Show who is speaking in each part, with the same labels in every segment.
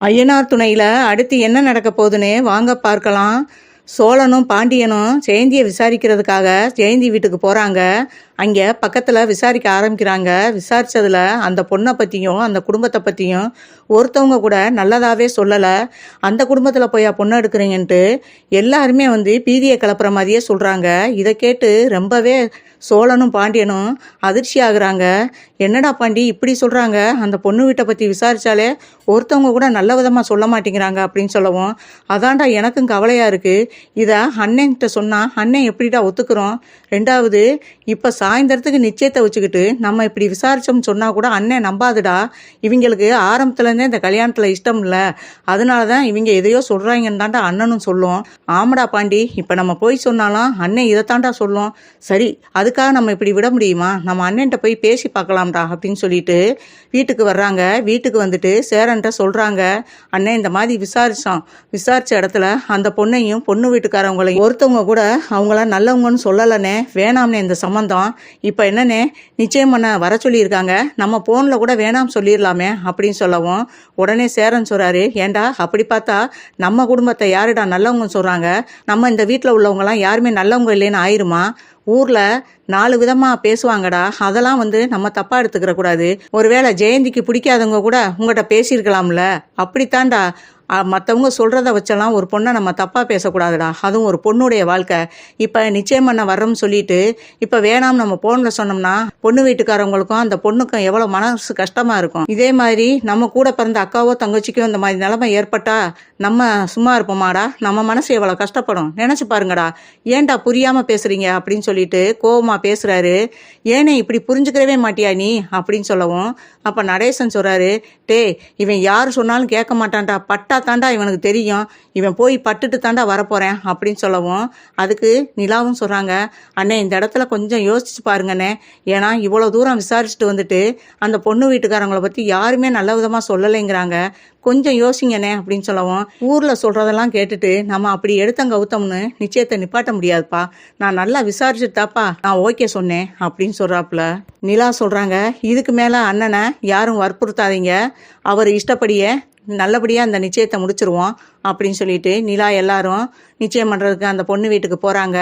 Speaker 1: ஐயனார் துணையில அடுத்து என்ன நடக்க போகுதுன்னு வாங்க பார்க்கலாம். சோழனும் பாண்டியனும் ஜெயந்தியை விசாரிக்கிறதுக்காக ஜெயந்தி வீட்டுக்கு போறாங்க. அங்கே பக்கத்தில் விசாரிக்க ஆரம்பிக்கிறாங்க. விசாரிச்சதுல அந்த பொண்ணை பற்றியும் அந்த குடும்பத்தை பற்றியும் ஒருத்தவங்க கூட நல்லதாகவே சொல்லலை. அந்த குடும்பத்தில் போய் பொண்ணை எடுக்கிறீங்கன்ட்டு எல்லாருமே பீதியை கிளப்புற மாதிரியே சொல்கிறாங்க. இதை கேட்டு ரொம்பவே சோழனும் பாண்டியனும் அதிர்ச்சி ஆகுறாங்க. என்னடா பாண்டி இப்படி சொல்கிறாங்க, அந்த பொண்ணு வீட்டை பற்றி விசாரித்தாலே ஒருத்தவங்க கூட நல்ல விதமாக சொல்ல மாட்டேங்கிறாங்க அப்படின்னு சொல்லவும், அதான்டா எனக்கும் கவலையாக இருக்குது. இதை அண்ணன்கிட்ட சொன்னால் அண்ணன் எப்படிடா ஒத்துக்கிறோம்? ரெண்டாவது, இப்போ சாயந்தரத்துக்கு நிச்சயத்தை வச்சுக்கிட்டு நம்ம இப்படி விசாரித்தோம்னு சொன்னால் கூட அண்ணன் நம்பாதுடா. இவங்களுக்கு ஆரம்பத்துலேருந்தே இந்த கல்யாணத்தில் இஷ்டம் இல்லை, அதனால தான் இவங்க எதையோ சொல்கிறாங்கன்னு தாண்டா அண்ணனும் சொல்லும். ஆமாடா பாண்டி, இப்போ நம்ம போய் சொன்னாலும் அண்ணன் இதைத்தாண்டா சொல்லும். சரி, அதுக்காக நம்ம இப்படி விட முடியுமா? நம்ம அண்ணன்ட்ட போய் பேசி பார்க்கலாம்டா அப்படின்னு சொல்லிட்டு வீட்டுக்கு வர்றாங்க. வீட்டுக்கு வந்துட்டு சேரன்ட்ட சொல்கிறாங்க, அண்ணன் இந்த மாதிரி விசாரித்த இடத்துல அந்த பொண்ணையும் பொண்ணு வீட்டுக்காரவங்களையும் ஒருத்தவங்க கூட அவங்கள நல்லவங்கன்னு சொல்லலைண்ணே, வேணாம்னே இந்த சம்மந்தம். இப்போ என்னண்ணே, நிச்சயம் பண்ண வர சொல்லியிருக்காங்க, நம்ம ஃபோனில் கூட வேணாம் சொல்லிடலாமே அப்படின்னு சொல்லவும், உடனே சேரன் சொல்கிறாரு, ஏண்டா அப்படி பார்த்தா நம்ம குடும்பத்தை யாருடா நல்லவங்கன்னு சொல்கிறாங்க? நம்ம இந்த வீட்டில் உள்ளவங்கலாம் யாருமே நல்லவங்க இல்லைன்னு ஆயிருமா? ஊரில் 4 விதமாக பேசுவாங்கடா, அதெல்லாம் நம்ம தப்பாக எடுத்துக்கிற கூடாது. ஒருவேளை ஜெயந்திக்கு பிடிக்காதவங்க கூட உங்கள்கிட்ட பேசியிருக்கலாம்ல, அப்படித்தாண்டா. மற்றவங்க சொல்கிறத வச்செல்லாம் ஒரு பொண்ணை நம்ம தப்பாக பேசக்கூடாதுடா, அதுவும் ஒரு பொண்ணுடைய வாழ்க்கை. இப்போ நிச்சயம் பண்ண வர்றோம்னு சொல்லிட்டு இப்போ வேணாம் நம்ம ஃபோனில் சொன்னோம்னா பொண்ணு வீட்டுக்காரவங்களுக்கும் அந்த பொண்ணுக்கும் எவ்வளோ மனசு கஷ்டமாக இருக்கும். இதே மாதிரி நம்ம கூட பிறந்த அக்காவோ தங்கச்சிக்கோ இந்த மாதிரி நிலைமை ஏற்பட்டா நம்ம சும்மா இருப்போமாடா? நம்ம மனசு எவ்வளோ கஷ்டப்படும் நினச்சி பாருங்கடா. ஏன்டா புரியாமல் பேசுகிறீங்க அப்படின்னு சொல்லிட்டு கோவமாக பேசுகிறாரு. ஏனே இப்படி புரிஞ்சுக்கிறவே மாட்டியா நீ அப்படின்னு சொல்லவும், அப்போ நடேசன் சொல்கிறாரு, டே இவன் யார் சொன்னாலும் கேட்க மாட்டான்டா, பட்டா தாண்டா இவனுக்கு தெரியும், இவன் போய் பட்டுட்டு தாண்டா வரப்போகிறேன் அப்படின்னு சொல்லவும், அதுக்கு நிலாவும் சொல்கிறாங்க, அண்ணே இந்த இடத்துல கொஞ்சம் யோசிச்சு பாருங்கண்ணே, ஏன்னா இவ்வளோ தூரம் விசாரிச்சுட்டு வந்துட்டு அந்த பொண்ணு வீட்டுக்காரங்களை பற்றி யாருமே நல்ல விதமாக சொல்லலைங்கிறாங்க, கொஞ்சம் யோசிங்கண்ணே அப்படின்னு சொல்லவும், ஊரில் சொல்கிறதெல்லாம் கேட்டுட்டு நம்ம அப்படி எடுத்தங்க கவுத்தம்னு நிச்சயத்தை நிப்பாட்ட முடியாதுப்பா, நான் நல்லா விசாரிச்சுட்டாப்பா நான் ஓகே சொன்னேன் அப்படின்னு சொல்கிறாப்புல. நிலா சொல்கிறாங்க, இதுக்கு மேலே அண்ணனை யாரும் வற்புறுத்தாதீங்க, அவர் இஷ்டப்படியே நல்லபடியாக அந்த நிச்சயத்தை முடிச்சிருவோம் அப்படின்னு சொல்லிட்டு நிலா எல்லாரும் நிச்சயம் பண்ணுறதுக்கு அந்த பொண்ணு வீட்டுக்கு போகிறாங்க.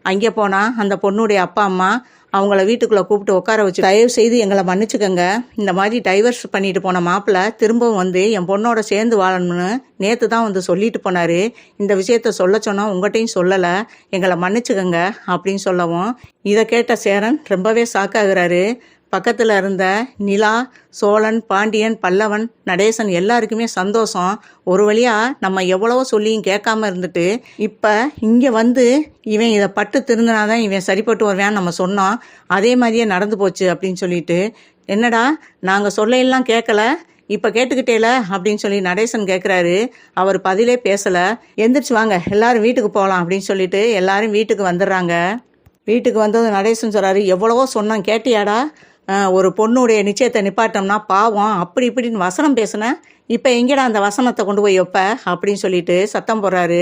Speaker 1: அங்கே போனால் அந்த பொண்ணுடைய அப்பா அம்மா அவங்கள வீட்டுக்குள்ளே கூப்பிட்டு உட்கார வச்சு, தயவு செய்து எங்களை மன்னிச்சுக்கோங்க, இந்த மாதிரி டைவர்ஸ் பண்ணிட்டு போன மாப்பிள்ளை திரும்பவும் என் பொண்ணோட சேர்ந்து வாழணும்னு நேற்று தான் சொல்லிட்டு போனார், இந்த விஷயத்த சொல்ல சொன்னோம் உங்கள்கிட்டையும் சொல்லலை, எங்களை மன்னிச்சுக்கோங்க அப்படின்னு சொல்லவும், இதை கேட்ட சேரன் ரொம்பவே ஷாக்காகிறாரு. பக்கத்தில் இருந்த நிலா, சோழன், பாண்டியன், பல்லவன், நடேசன் எல்லாருக்குமே சந்தோஷம். ஒரு வழியாக நம்ம எவ்வளவோ சொல்லியும் கேட்காம இருந்துட்டு இப்போ இங்கே இவன் இதை பட்டு திருந்தினாதான் இவன் சரிப்பட்டு வருவான்னு நம்ம சொன்னோம், அதே மாதிரியே நடந்து போச்சு அப்படின்னு சொல்லிட்டு, என்னடா நாங்கள் சொல்லையெல்லாம் கேட்கல, இப்போ கேட்டுக்கிட்டேல அப்படின்னு சொல்லி நடேசன் கேட்குறாரு. அவர் பதிலே பேசலை. எந்திரிச்சு வாங்க எல்லாரும் வீட்டுக்கு போகலாம் அப்படின்னு சொல்லிட்டு எல்லாரும் வீட்டுக்கு வந்துடுறாங்க. வீட்டுக்கு வந்தது நடேசன் சொல்கிறாரு, எவ்வளவோ சொன்னான் கேட்டியாடா, ஒரு பொண்ணுடைய நிச்சயத்தை நிப்பாட்டோம்னா பாவம் அப்படி இப்படின்னு வசனம் பேசுனேன், இப்போ எங்கேடா அந்த வசனத்தை கொண்டு போய் வைப்ப அப்படின்னு சொல்லிட்டு சத்தம் போடுறாரு.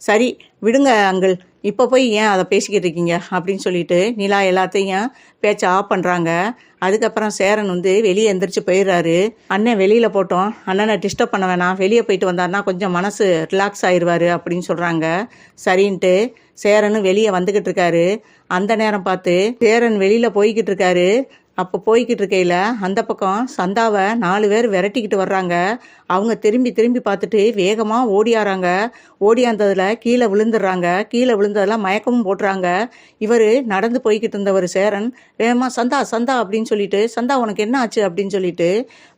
Speaker 1: சரி விடுங்க அங்கிள், இப்போ போய் ஏன் அதை பேசிக்கிட்டு இருக்கீங்க அப்படின்னு சொல்லிட்டு நிலா எல்லாத்தையும் பேச்சை ஆஃப் பண்ணுறாங்க. அதுக்கப்புறம் சேரன் வெளியே எந்திரிச்சு போயிடுறாரு. அண்ணன் வெளியில் போட்டோம், அண்ணனை டிஸ்டர்ப் பண்ண வேணாம், வெளியே போயிட்டு வந்தாருன்னா கொஞ்சம் மனசு ரிலாக்ஸ் ஆயிடுவார் அப்படின்னு சொல்கிறாங்க. சரின்ட்டு சேரனும் வெளியே வந்துக்கிட்டு இருக்காரு. அந்த நேரம் பார்த்து சேரன் வெளியில் போய்கிட்டு இருக்காரு. அப்போ போய்கிட்டு இருக்கையில் அந்த பக்கம் சந்தாவை 4 பேர் விரட்டிக்கிட்டு வர்றாங்க. அவங்க திரும்பி திரும்பி பார்த்துட்டு வேகமாக ஓடியாராங்க. ஓடியாந்ததில் கீழே விழுந்துடுறாங்க. கீழே விழுந்ததெல்லாம் மயக்கமும் போட்டுறாங்க. இவர் நடந்து போய்கிட்டு இருந்தவர் சேரன் வேகமாக சந்தா சந்தா அப்படின்னு சொல்லிட்டு, சந்தா உனக்கு என்ன ஆச்சு அப்படின்னு சொல்லிட்டு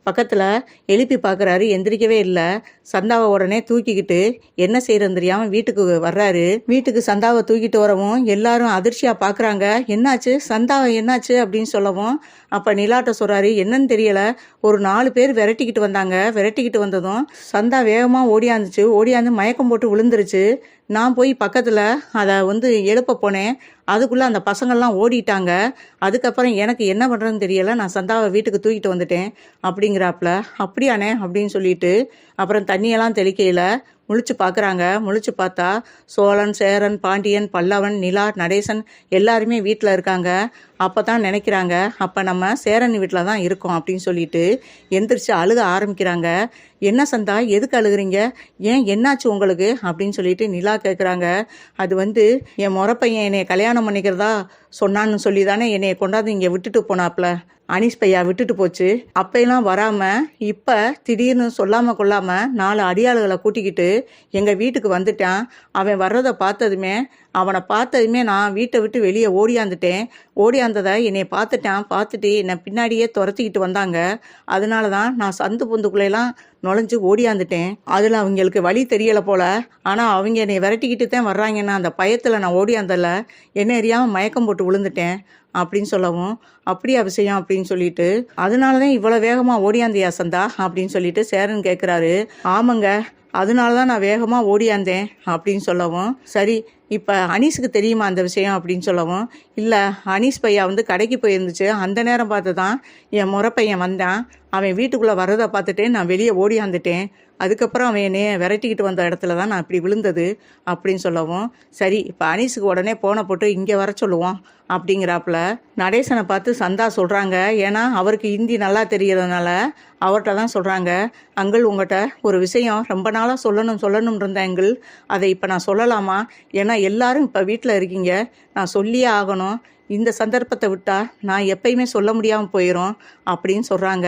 Speaker 1: பக்கத்தில் எழுப்பி பார்க்குறாரு. எந்திரிக்கவே இல்லை. சந்தாவை உடனே தூக்கிக்கிட்டு என்ன செய்யறது தெரியாமல் வீட்டுக்கு வர்றாரு. வீட்டுக்கு சந்தாவை தூக்கிட்டு வரவும் எல்லாரும் அதிர்ச்சியாக பார்க்குறாங்க. என்னாச்சு சந்தாவை என்னாச்சு அப்படின்னு சொல்லவும், அப்போ நிலாட்ட சொல்கிறாரு, என்னன்னு தெரியலை, ஒரு 4 பேர் விரட்டிக்கிட்டு வந்தாங்க, விரட்டிக்கிட்டு வந்ததும் சந்தா வேகமாக ஓடியாந்துச்சு, ஓடியாந்து மயக்கம் போட்டு விழுந்துருச்சு, நான் போய் பக்கத்தில் அதை எழுப்ப போனேன், அதுக்குள்ளே அந்த பசங்கள்லாம் ஓடிட்டாங்க, அதுக்கப்புறம் எனக்கு என்ன பண்ணுறதுன்னு தெரியலை, நான் சந்தாவை வீட்டுக்கு தூக்கிட்டு வந்துட்டேன் அப்படிங்கிறாப்புல. அப்படியானே அப்படின்னு சொல்லிட்டு அப்புறம் தண்ணியெல்லாம் தெளிக்கையில் முழிச்சு பார்க்குறாங்க. முழிச்சு பார்த்தா சோழன், சேரன், பாண்டியன், பல்லவன், நிலா, நடேசன் எல்லாருமே வீட்டில் இருக்காங்க. அப்போ தான் நினைக்கிறாங்க, அப்போ நம்ம சேரன் வீட்டில் தான் இருக்கோம் அப்படின்னு சொல்லிட்டு எந்திரிச்சு அழுக ஆரம்பிக்கிறாங்க. என்ன சந்தா, எதுக்கு அழுகுறீங்க? ஏன், என்னாச்சு உங்களுக்கு அப்படின்னு சொல்லிட்டு நிலா கேட்குறாங்க. அது வந்து என் முறை பையன் என்னைய கல்யாணம் பண்ணிக்கிறதா சொன்னான்னு சொல்லி தானே என்னைய கொண்டாந்து இங்கே விட்டுட்டு போனாப்ல. அனீஸ் பையா விட்டுட்டு போச்சு. அப்பெல்லாம் வராமல் இப்போ திடீர்னு சொல்லாமல் கொள்ளாமல் 4 அடியாளுகளை கூட்டிக்கிட்டு எங்கள் வீட்டுக்கு வந்துட்டான். அவன் வர்றதை பார்த்ததுமே, அவனை பார்த்ததுமே நான் வீட்டை விட்டு வெளியே ஓடியாந்துட்டேன். ஓடியாந்ததை என்னை பார்த்துட்டு என்னை பின்னாடியே துரத்திக்கிட்டு வந்தாங்க. அதனால தான் நான் சந்து பொந்துக்குள்ளெல்லாம் நுழைஞ்சு ஓடியாந்துட்டேன். அதில் அவங்களுக்கு வழி தெரியலை போல். ஆனால் அவங்க என்னை விரட்டிக்கிட்டு தான் வர்றாங்கன்னா அந்த பயத்தில் நான் ஓடியாந்தல, என்ன அறியாமல் மயக்கம் போட்டு விழுந்துட்டேன் அப்படின்னு சொல்லவும், அப்படியா விஷயம் அப்படின்னு சொல்லிட்டு, அதனால தான் இவ்வளோ வேகமாக ஓடியாந்தியா சந்தா அப்படின்னு சொல்லிட்டு சேரன் கேட்குறாரு. ஆமாங்க, அதனால தான் நான் வேகமாக ஓடியாந்தேன் அப்படின்னு சொல்லவும், சரி இப்போ அனீஸுக்கு தெரியுமா அந்த விஷயம் அப்படின்னு சொல்லவும், இல்லை அனீஸ் பையா வந்து கடைக்கு போயிருந்துச்சு. அந்த நேரம் பார்த்து தான் என் முறை பையன் வந்தான். அவன் வீட்டுக்குள்ளே வர்றதை பார்த்துட்டு நான் வெளியே ஓடியாந்துட்டேன். அதுக்கப்புறம் அவன் என்னைய விரட்டிக்கிட்டு வந்த இடத்துல தான் நான் இப்படி விழுந்தது அப்படின்னு சொல்லவும், சரி இப்போ அனீஸுக்கு உடனே போனை போட்டு இங்கே வர சொல்லுவோம் அப்படிங்கிறாப்புல. நடேசனை பார்த்து சந்தா சொல்கிறாங்க. ஏன்னா அவருக்கு ஹிந்தி நல்லா தெரியறதுனால அவர்கிட்ட தான் சொல்கிறாங்க. அங்கிள், உங்கள்கிட்ட ஒரு விஷயம் ரொம்ப நாளாக சொல்லணும் இருந்தேன் அங்கிள். அதை இப்போ நான் சொல்லலாமா? ஏன்னா எல்லாரும் இப்போ வீட்டில் இருக்கீங்க, நான் சொல்லியே ஆகணும். இந்த சந்தர்ப்பத்தை விட்டால் நான் எப்பயுமே சொல்ல முடியாமல் போயிடும் அப்படின்னு சொல்கிறாங்க.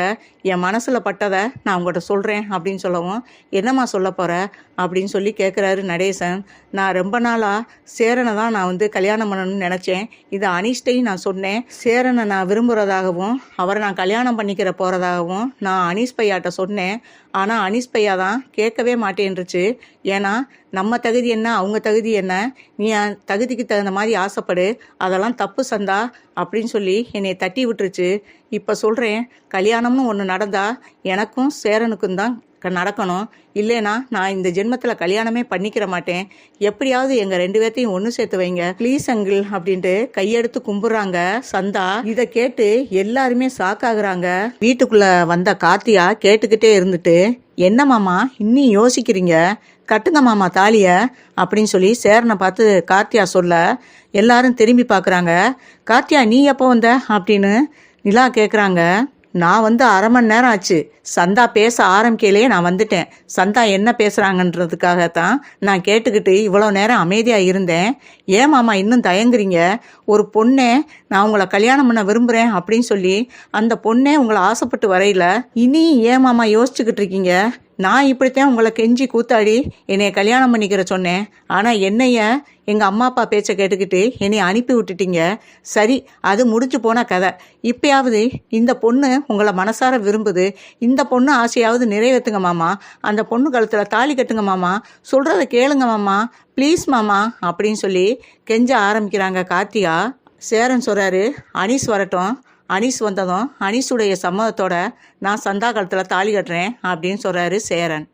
Speaker 1: என் மனசில் பட்டதை நான் உங்கள்கிட்ட சொல்கிறேன் அப்படின்னு சொல்லவும், என்னம்மா சொல்ல போகிற அப்படின்னு சொல்லி கேட்குறாரு நடேசன். நான் ரொம்ப நாளாக சேரனை தான் நான் வந்து கல்யாணம் பண்ணணும்னு நினச்சேன். இதை அனீஷ்டையும் நான் சொன்னேன். சேரனை நான் விரும்புகிறதாகவும் அவரை நான் கல்யாணம் பண்ணிக்கிற போகிறதாகவும் நான் அனீஸ் பையாட்ட சொன்னேன். ஆனால் அனீஸ் பையா தான் கேட்கவே மாட்டேன்ருச்சு. ஏன்னா நம்ம தகுதி என்ன, அவங்க தகுதி என்ன, நீ தகுதிக்கு தகுந்த மாதிரி ஆசைப்படு, அதெல்லாம் தப்பு சந்தா அப்படின்னு சொல்லி என்னை தட்டி விட்டுருச்சு. இப்போ சொல்கிறேன், கல்யாணம்னு ஒன்று நடந்தால் எனக்கும் சேரனுக்கும் தான் நடக்கணும். இல்லைனா நான் இந்த ஜென்மத்தில் கல்யாணமே பண்ணிக்கிற மாட்டேன். எப்படியாவது எங்கள் 2 பேர்த்தையும் ஒன்று சேர்த்து வைங்க ப்ளீஸ் அங்கிள் அப்படின்ட்டு கையெடுத்து கும்பிட்றாங்க சந்தா. இதை கேட்டு எல்லாருமே ஷாக்காகிறாங்க. வீட்டுக்குள்ளே வந்த கார்த்தியா கேட்டுக்கிட்டே இருந்துட்டு, என்ன மாமா இன்னும் யோசிக்கிறீங்க, கட்டுங்க மாமா தாலிய அப்படின்னு சொல்லி சேரனை பார்த்து கார்த்தியா சொல்ல, எல்லாரும் திரும்பி பார்க்குறாங்க. கார்த்தியா நீ எப்போ வந்த அப்படின்னு நிலா கேட்குறாங்க. நான் வந்து 1/2 மணி நேரம் ஆச்சு. சந்தா பேச ஆரம்பிக்கையிலேயே நான் வந்துட்டேன். சந்தா என்ன பேசுகிறாங்கன்றதுக்காகத்தான் நான் கேட்டுக்கிட்டு இவ்வளோ நேரம் அமைதியாக இருந்தேன். ஏன் மாமா இன்னும் தயங்குறீங்க? ஒரு பொண்ணே நான் உங்களை கல்யாணம் பண்ண விரும்புகிறேன் அப்படின்னு சொல்லி அந்த பொண்ணே உங்களை ஆசைப்பட்டு வரையில இனி ஏன் மாமா யோசிச்சுக்கிட்டு இருக்கீங்க? நான் இப்படித்தான் உங்களை கெஞ்சி கூத்தாடி என்னைய கல்யாணம் பண்ணிக்கிற சொன்னேன். ஆனால் என்னைய எங்கள் அம்மா அப்பா பேச்சை கேட்டுக்கிட்டு என்னை அனுப்பி விட்டுட்டீங்க. சரி, அது முடிஞ்சு போன கதை. இப்பயாவது இந்த பொண்ணு உங்களை மனசார விரும்புது. இந்த பொண்ணு ஆசையாவது நிறைவேற்றுங்க மாமா. அந்த பொண்ணு கழுத்தில் தாலி கட்டுங்க மாமா. சொல்கிறத கேளுங்க மாமா, ப்ளீஸ் மாமா அப்படின்னு சொல்லி கெஞ்ச ஆரம்பிக்கிறாங்க கார்த்திகா. சேரன் சொல்கிறாரு, அனீஸ் வரட்டும். அனீஸ் வந்ததும் அனீஸுடைய சம்மதத்தோட நான் சந்தா கழுத்தில் தாலி கட்டுறேன் அப்படின்னு சொல்கிறாரு சேரன்.